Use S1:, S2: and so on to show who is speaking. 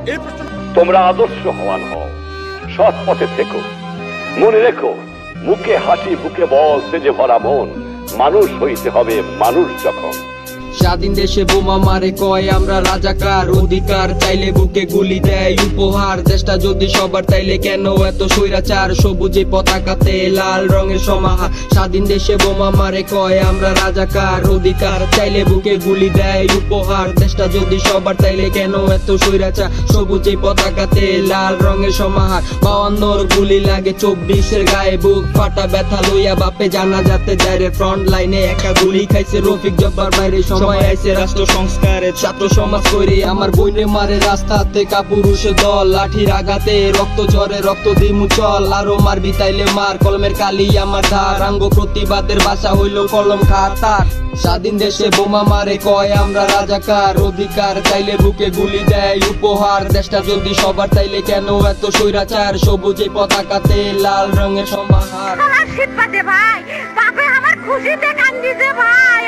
S1: এই প্রশ্ন
S2: তোমরা আদর্শবান হও, সৎ পথে থেকো। মনে রেখো, মুখে হাসি বুকে বল তেজে ভরা মন, মানুষ হইতে হবে মানুষ যখন।
S3: স্বাধীন দেশে বোমা মারে কয় আমরা রাজাকার, অধিকার চাইলে বুকে গুলি দেয় উপহার। দেশটা যদি সবার তাইলে কেন এত স্বৈরাচার, সবুজে পতাকাতে লাল রঙের সমাহার। স্বাধীন দেশে বোমা মারে কয় আমরা রাজাকার, অধিকার চাইলে বুকে গুলি দেয় উপহার। দেশটা যদি সবার তাইলে কেন এত স্বৈরাচার, সবুজে পতাকাতে লাল রঙের সমাহার। 52 গুলি লাগে 24-এর গায়ে, বুক ফাটা ব্যথা লইয়া বাপে জানা যাতে যায় রে। ফ্রন্ট লাইনে একা গুলি খাইছে রফিক জব্বার বাইরে, সময় আইছে রাষ্ট্র সংস্কারের। ছাত্র সমাজ কইরে আমার বইনে মারে রাস্তাতে কাপুরুষ দল, লাঠির আঘাতে রক্ত ঝরে রক্ত দিমু চল। আরো মারবি তাইলে মার, কলমের কালি আমার ধার, আঙ্গ প্রতিবাদের ভাষা হইল কলম খাতার। স্বাধীন দেশে বোমা মারে কয় আমরা রাজাকার, অধিকার চাইলে বুকে গুলি দেয় উপহার। দেশটা যদি সবার তাইলে কেন এত স্বৈরাচার, সবুজে পতাকাতে লাল রঙের সমাহার।
S4: আমার শীত পাতে ভাই, বাপে আমার খুশিতে কান্দিছে ভাই।